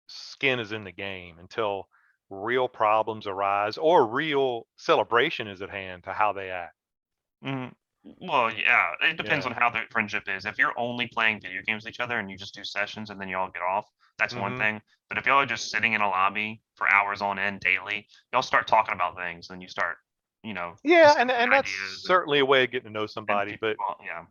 skin is in the game, until real problems arise or real celebration is at hand to how they act. Mm, well, yeah, it depends Yeah. on how the friendship is. If you're only playing video games with each other and you just do sessions and then you all get off, that's one Hmm. thing. But if y'all are just sitting in a lobby for hours on end daily, y'all start talking about things and you start, Yeah, discussing and that's ideas certainly a way of getting to know and somebody, people, but yeah.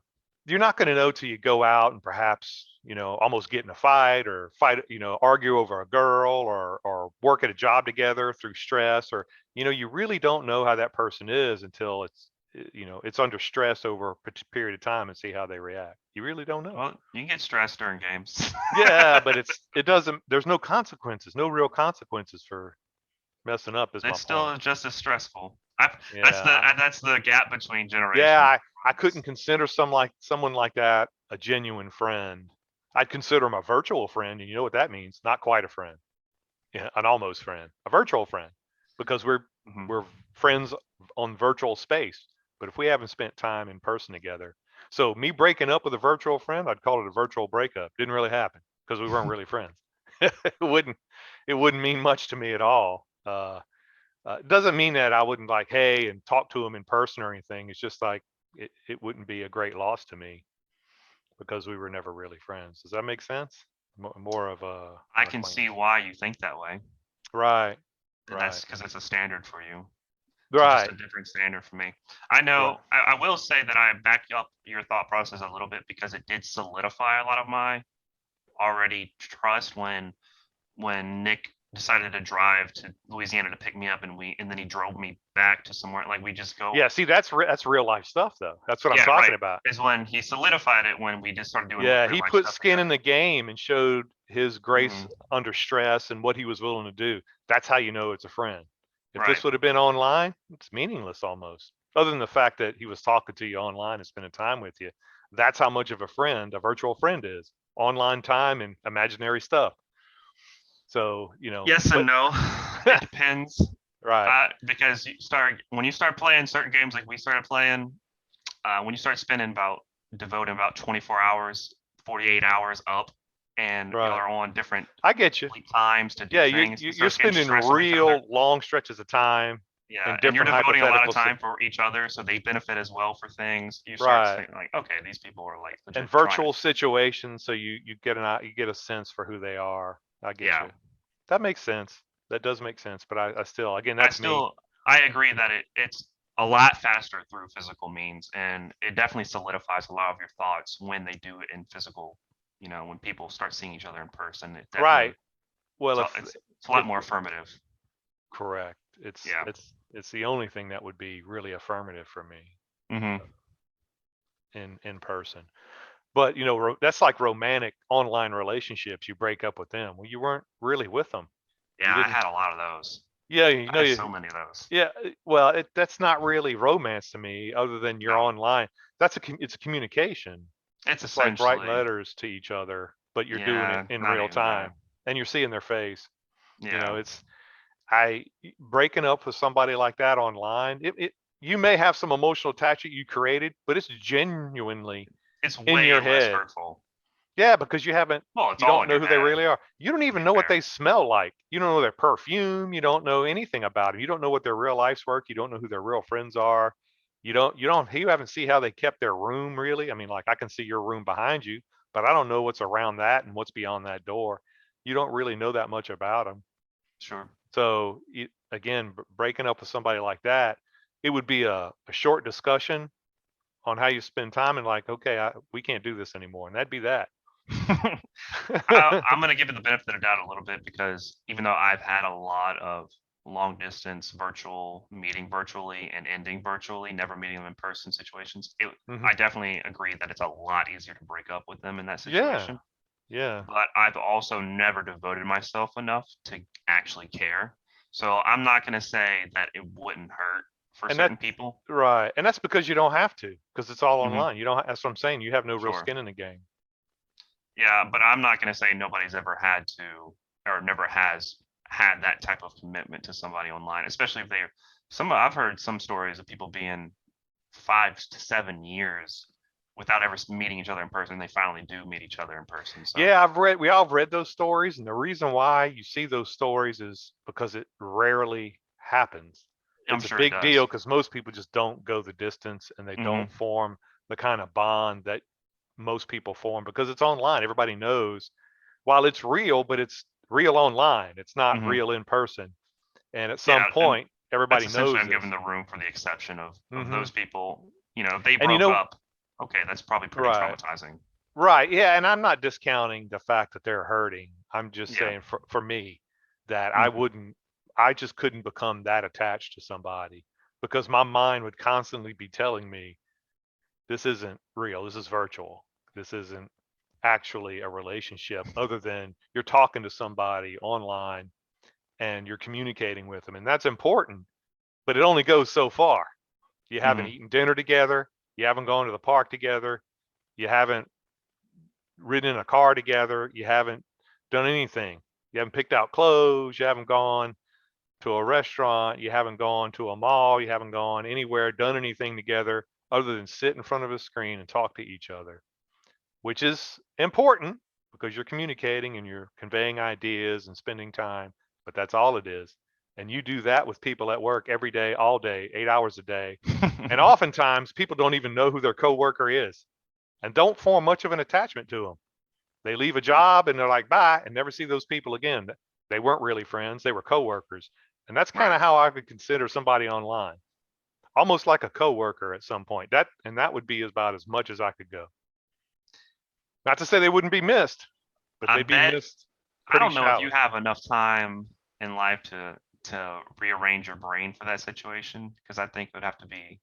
you're not going to know till you go out and perhaps, almost get in a fight or fight, argue over a girl or work at a job together through stress or, you really don't know how that person is until it's under stress over a period of time and see how they react. You really don't know. Well, you can get stressed during games. Yeah, but it doesn't, there's no consequences, no real consequences for messing up is my It's point. still just as stressful. Yeah. That's the gap between Yeah, generations. I couldn't consider someone like that a genuine friend. I'd consider him a virtual friend, and you know what that means? Not quite a friend, yeah, an almost friend, a virtual friend, because Mhm. we're friends on virtual space. But if we haven't spent time in person together, so me breaking up with a virtual friend, I'd call it a virtual breakup. Didn't really happen because we weren't really friends. Wouldn't it wouldn't mean much to me at all. Doesn't mean that I wouldn't like, hey, and talk to him in person or anything. It's just like it wouldn't be a great loss to me because we were never really friends. Does that make sense? More of I an can see acquaintance. why you think that way, Right, and that's right, because it's a standard for you. It's just right, a different standard for me. I right. know. I will say that I back up your thought process a little bit because it did solidify a lot of my already trust when Nick decided to drive to Louisiana to pick me up, and then he drove me back to somewhere like we just go. Yeah, see, that's real life stuff, though. That's what I'm Yeah, talking right. about. Is when he solidified it when we just started doing Yeah, real he life put stuff skin in together. the game and showed his grace Mhm. under stress and what he was willing to do. That's how you know it's a friend. If Right. this would have been online, it's meaningless almost. Other than the fact that he was talking to you online and spending time with you, that's how much of a friend a virtual friend is. Online time and imaginary stuff. So, Yes and but no. It depends. right, Because when you start playing certain games like we started playing, when you start spending about devoting about 24 hours, 48 hours up, and y'all right. are on different I get you. complete times to do Yeah, things, it you're starts getting spending stressed on each other. real long stretches of time Yeah, in and you're different devoting a lot of hypothetical. time for each other, so they benefit as well for things. You start to Right. think like, okay, these people are like And legit trying to. virtual situations, so you get a sense for who they are. I get Yeah, you. That makes sense. That does make sense. But I still, again, I that's me. still I agree that it's a lot faster through physical means, and it definitely solidifies a lot of your thoughts when they do it in physical. when people start seeing each other in person, it Right. definitely Well, it's a lot if more affirmative. correct, it's Yeah. it's it's the only thing that would be really affirmative for me Hmm. in person. But that's like romantic online relationships. You break up with them. Well, you weren't really with them. Yeah, You I didn't. had a lot of those. Yeah, I had so many of those. yeah. Well, that's not really romance to me, other than you're No, online. It's a communication. it's It's like writing essentially, letters to each other, but you're doing it yeah, in not real even that. time, and you're seeing their face. Yeah, It's I breaking up with somebody like that online. You may have some emotional attachment you created, but it's genuinely it's in way your less head. hurtful. Yeah, because you haven't Well, it's you all don't in know your who they head, really are. You don't to be even know what fair. they smell like. You don't know their perfume. You don't know anything about them. You don't know what their real life's work. You don't know who their real friends are. You haven't see how they kept their room really. I mean, like I can see your room behind you, but I don't know what's around that and what's beyond that door. You don't really know that much about them. Sure. So again, breaking up with somebody like that, it would be a short discussion on how you spend time and like, okay, we can't do this anymore. And that'd be that. I'm going to give it the benefit of the doubt a little bit because even though I've had a lot of long distance virtual meeting virtually and ending virtually, never meeting them in person situations, Mhm. I definitely agree that it's a lot easier to break up with them in that Yeah. situation. Yeah. But I've also never devoted myself enough to actually care. So I'm not going to say that it wouldn't hurt for And that certain people. right. And that's because you don't have to, because it's all Hmm. online. You don't that's what I'm saying. You have no real Sure. skin in the game. Yeah, but I'm not going to say nobody's ever had to or never has had that type of commitment to somebody online, especially if they're I've heard some stories of people being 5 to 7 years without ever meeting each other in person. They finally do meet each other in person. So Yeah, we all have read those stories, and the reason why you see those stories is because it rarely happens. I'm It's a sure it big deal does. because most people just don't go the distance and they Hmm. don't form the kind of bond that most people form because it's online. Everybody knows while it's real, but it's real online. It's not Hmm. real in person. And at some Yeah, and point, that's everybody essentially knows I'm giving this. the room for the exception of Hmm. those people. If they And broke up, okay, that's probably pretty right, traumatizing. right, yeah. And I'm not discounting the fact that they're hurting. I'm just Yeah. saying for me that Hmm. I just couldn't become that attached to somebody because my mind would constantly be telling me this isn't real. This is virtual. This isn't actually a relationship other than you're talking to somebody online and you're communicating with them. And that's important, but it only goes so far. You haven't Hmm. eaten dinner together. You haven't gone to the park together. You haven't ridden in a car together. You haven't done anything. You haven't picked out clothes. You haven't gone to a restaurant. You haven't gone to a mall. You haven't gone anywhere, done anything together other than sit in front of a screen and talk to each other, which is important because you're communicating and you're conveying ideas and spending time, but that's all it is. And you do that with people at work every day, all day, 8 hours a day. And oftentimes people don't even know who their coworker is and don't form much of an attachment to them. They leave a job and they're like, bye, and never see those people again. They weren't really friends, they were coworkers. And that's kind Right. of how I would consider somebody online, almost like a coworker at some point. That would be about as much as I could go. Not to say they wouldn't be missed, but I they'd be bet missed I pretty don't know if you shallow. have enough time in life to rearrange your brain for that situation because I think it would have to be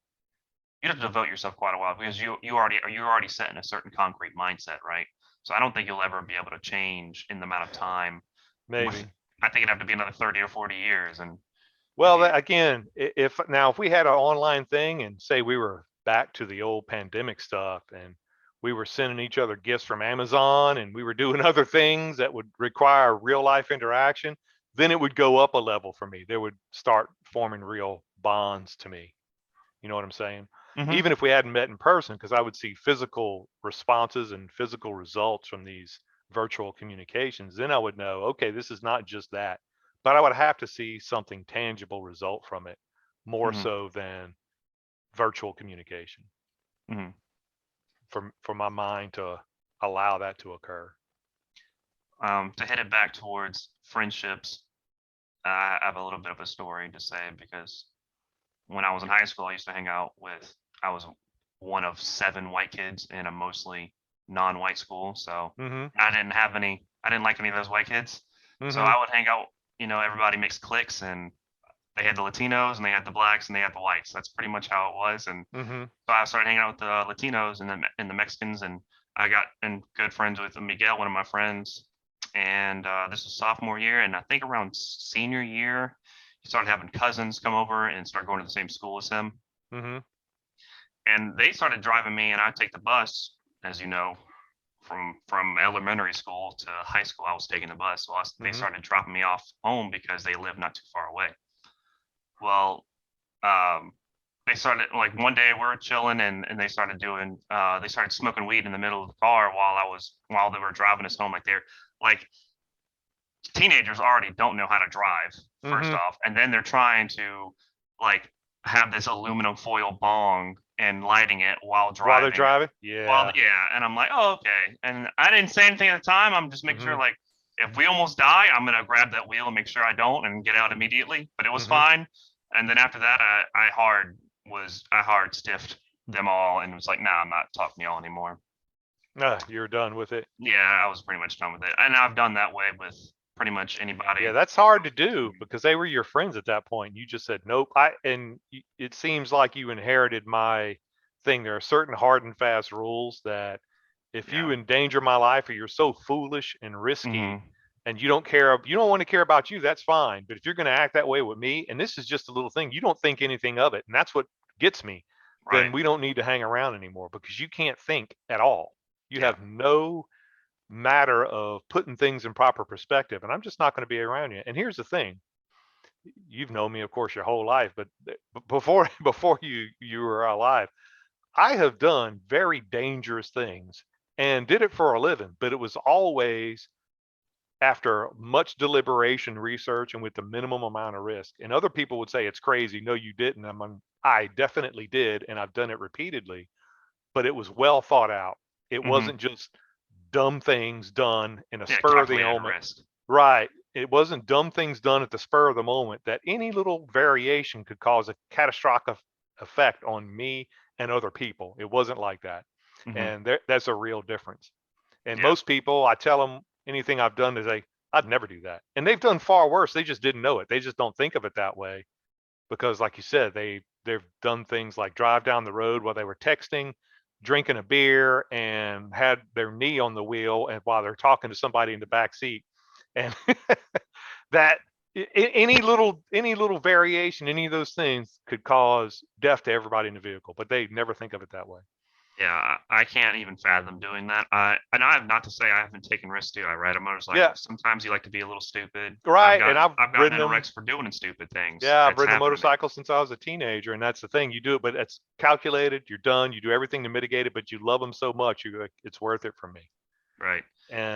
you'd have to devote yourself quite a while because you're already set in a certain concrete mindset, right? So I don't think you'll ever be able to change in the amount of time. With Maybe. I think it'd have to be another 30 or 40 years, and if Well, you again, if we had an online thing and say we were back to the old pandemic stuff and we were sending each other gifts from Amazon and we were doing other things that would require real life interaction, then it would go up a level for me. There would start forming real bonds to me. You know what I'm saying? hmm. Even if we hadn't met in person, because I would see physical responses and physical results from these virtual communications, then I would know, okay, this is not just that. But I would have to see something tangible result from it more Hmm. so than virtual communication Hmm. for my mind to allow that to occur. To head it back towards friendships, I have a little bit of a story to say because when I was in high school, I used to hang out with. I was one of 7 white kids in a mostly non-white school, so Mhm. I didn't like any of those white kids. So Mhm. I would hang out, everybody mixed cliques, and they had the Latinos and they had the blacks and they had the whites. That's pretty much how it was. And Mhm. so I started hanging out with the Latinos and the Mexicans, and I got in good friends with Miguel, one of my friends. And this was sophomore year, and I think around senior year, he started having cousins come over and start going to the same school as him. Mhm. And they started driving me, and I'd take the bus, as you know, from elementary school to high school. I was taking the bus, so they Mhm. started dropping me off home because they lived not too far away. Well, um, they started like one day we were chilling and they started smoking weed in the middle of the car while they were driving us home. Like teenagers already don't know how to drive, first Mhm. off, and then they're trying to like have this aluminum foil bong and lighting it while While they're driving. driving? While Yeah. yeah, and I'm like, oh, okay. And I didn't say anything at the time. I'm just making sure Mhm. like if we almost die, I'm gonna grab that wheel and make sure I don't and get out immediately. But it was Mhm. fine. And then after that, I hard stiffed them all and was like, nah, I'm not talking to y'all anymore. You're done with it. Yeah, I was pretty much done with it. And I've done that way with pretty much Yeah, anybody. that's hard to do because they were your friends at that point. You just said nope. It seems like you inherited my thing. There are certain hard and fast rules that if you Yeah. endanger my life or you're so foolish and risky Hmm. and you don't want to care about you, that's fine. But if you're going to act that way with me, and this is just a little thing, you don't think anything of it, and that's what gets me, then Right. we don't need to hang around anymore because you can't think at all. You Yeah. have no matter of putting things in proper perspective, and I'm just not going to be around you. And here's the thing: you've known me, of course, your whole life, but before before you were alive, I have done very dangerous things and did it for a living, but it was always after much deliberation, research, and with the minimum amount of risk. And other people would say it's crazy. No, you didn't. I definitely did, and I've done it repeatedly, but it was well thought out. It Hmm. wasn't just dumb things done in a Yeah. spur of the Calculated moment. risk. Right. It wasn't dumb things done at the spur of the moment that any little variation could cause a catastrophic effect on me and other people. It wasn't like that. Hmm. And that's a real difference. And Yeah. most people, I tell them anything I've done, is I'd never do that. And they've done far worse. They just didn't know it. They just don't think of it that way because, like you said, they've done things like drive down the road while they were texting, drinking a beer, and had their knee on the wheel, and while they're talking to somebody in the back seat, and that any little variation, any of those things could cause death to everybody in the vehicle, but they never think of it that way. Yeah, I can't even fathom doing that. And I have not to say I haven't taken risks too. I ride a motorcycle. Yeah, Sometimes you like to be a little stupid. right. And I've I've gotten ridden in them. wrecks for doing stupid things. Yeah, I've It's ridden a happened to me. motorcycle since I was a teenager, and that's the thing. You do it, but it's calculated. You're done. You do everything to mitigate it, but you love them so much, you're like, it's worth it for me. Right.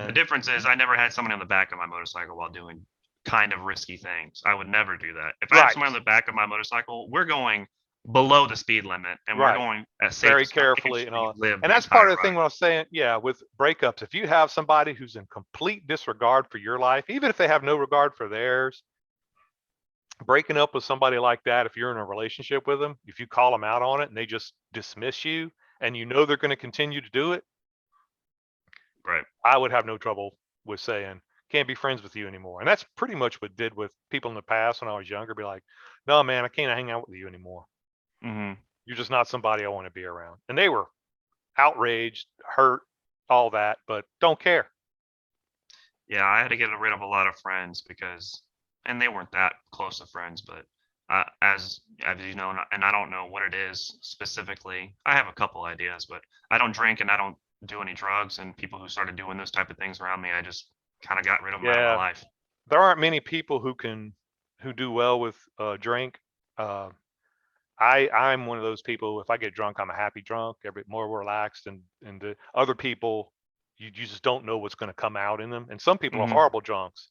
The And difference is I never had someone on the back of my motorcycle while doing kind of risky things. I would never do that. If I have right, someone on the back of my motorcycle, we're going below the speed limit and we're right, going as safe very as making carefully sure and you all. live And the that's part entire of the thing ride. when I was saying, yeah, with breakups, if you have somebody who's in complete disregard for your life, even if they have no regard for theirs, breaking up with somebody like that, if you're in a relationship with them, if you call them out on it and they just dismiss you and you know they're going to continue to do it, Right. I would have no trouble with saying, can't be friends with you anymore. And that's pretty much what I did with people in the past when I was younger. Be like, no, man, I can't hang out with you anymore. Hmm. You're just not somebody I want to be around. And they were outraged, hurt, all that, but don't care. Yeah, I had to get rid of a lot of friends because, and they weren't that close of friends, but as you know, and I don't know what it is specifically. I have a couple ideas, but I don't drink and I don't do any drugs. And people who started doing those type of things around me, I just kind of got rid of them out of my Yeah, life. there aren't many people who do well with drink. Uh, I'm one of those people. If I get drunk, I'm a happy drunk, a bit more relaxed, and the other people, you just don't know what's going to come out in them. And some people are Hmm. horrible drunks.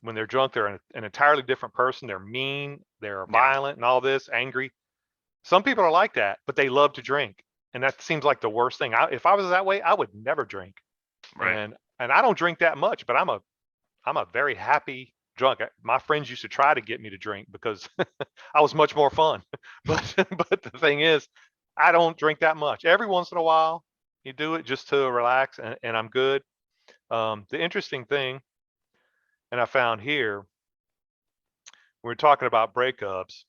When they're drunk, they're an entirely different person. They're mean, they're Yeah. violent, and all this, angry. Some people are like that, but they love to drink, and that seems like the worst thing. If I was that way, I would never drink, Right. and I don't drink that much, but I'm a very happy drunk. My friends used to try to get me to drink because I was much more fun. But but the thing is, I don't drink that much. Every once in a while, You do it just to relax, and I'm good. The interesting thing, and I found here, we're talking about breakups.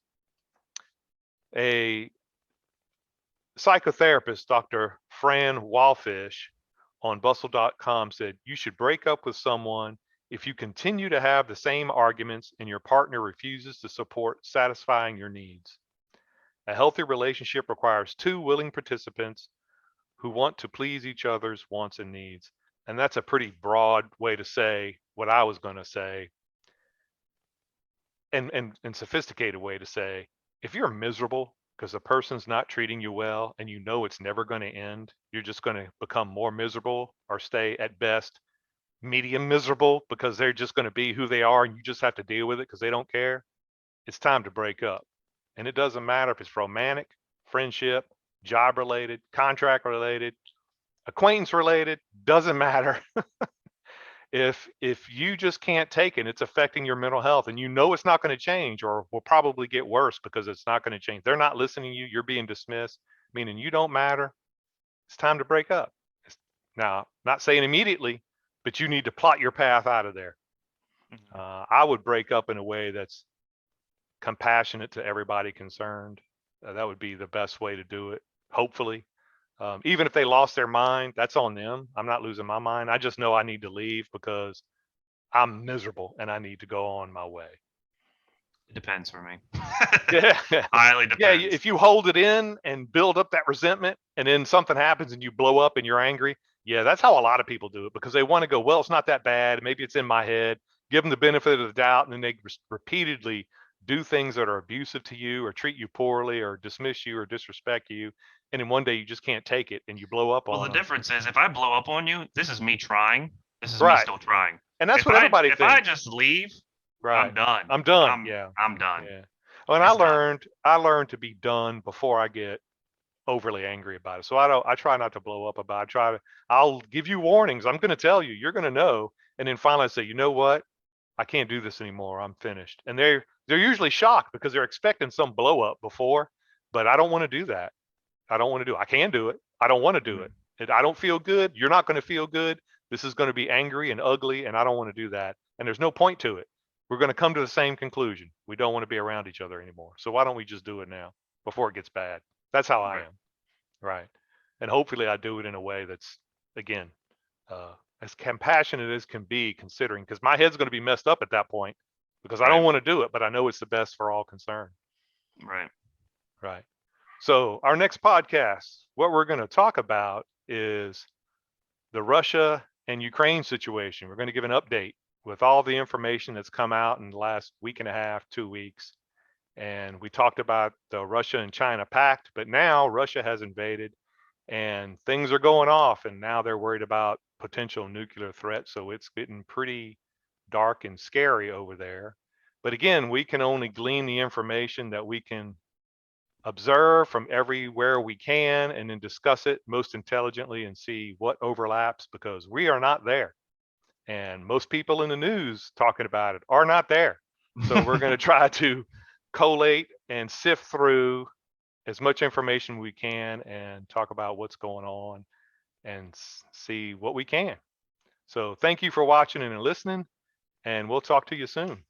A psychotherapist, Dr. Fran Walfish, on bustle.com said you should break up with someone if you continue to have the same arguments and your partner refuses to support satisfying your needs. A healthy relationship requires two willing participants who want to please each other's wants and needs. And that's a pretty broad way to say what I was going to say, and sophisticated way to say, if you're miserable because the person's not treating you well and you know it's never going to end, you're just going to become more miserable or stay at best medium miserable because they're just going to be who they are and you just have to deal with it because they don't care. It's time to break up. And it doesn't matter if it's romantic, friendship, job related, contract related, acquaintance related, doesn't matter. If you just can't take it, it's affecting your mental health and you know it's not going to change or will probably get worse because it's not going to change. They're not listening to you, you're being dismissed, meaning you don't matter. It's time to break up. Now, not saying immediately, but you need to plot your path out of there. Mhm. I would break up in a way that's compassionate to everybody concerned. That would be the best way to do it, hopefully. Even if they lost their mind, that's on them. I'm not losing my mind. I just know I need to leave because I'm miserable and I need to go on my way. It depends for me. Yeah. Highly Yeah. depends. If you hold it in and build up that resentment and then something happens and you blow up and you're angry, yeah, that's how a lot of people do it because they want to go, well, it's not that bad. Maybe it's in my head. Give them the benefit of the doubt. And then they repeatedly do things that are abusive to you or treat you poorly or dismiss you or disrespect you. And then one day you just can't take it and you blow up Well, the on them. difference is if I blow up on you, this is me trying. This is me Right. still trying. And that's If what I everybody if I thinks. just leave, I'm Right. done. I'm done. I'm Yeah. I'm done. Yeah. Oh, and It's done. I learned to be done before I get overly angry about it. So I try not to blow up about it. I'll give you warnings. I'm going to tell you, you're going to know. And then finally I say, you know what? I can't do this anymore. I'm finished. And they're usually shocked because they're expecting some blow up before, but I don't want to do that. I don't want to do it. I can do it. I don't want to do Mhm. it. I don't feel good. You're not going to feel good. This is going to be angry and ugly, and I don't want to do that. And there's no point to it. We're going to come to the same conclusion. We don't want to be around each other anymore. So why don't we just do it now before it gets bad? That's how I Right. am. Right. And hopefully I do it in a way that's, again, uh, as compassionate as can be, considering because my head's going to be messed up at that point because I Right. don't want to do it, but I know it's the best for all concerned. Right. Right. So, our next podcast, what we're going to talk about is the Russia and Ukraine situation. We're going to give an update with all the information that's come out in the last week and a half, 2 weeks. And we talked about the Russia and China pact, but now Russia has invaded and things are going off. And now they're worried about potential nuclear threats. So, it's getting pretty dark and scary over there. But again, we can only glean the information that we can observe from everywhere we can and then discuss it most intelligently and see what overlaps because we are not there. And most people in the news talking about it are not there. So we're going to try to collate and sift through as much information we can and talk about what's going on and see what we can. So thank you for watching and listening, and we'll talk to you soon.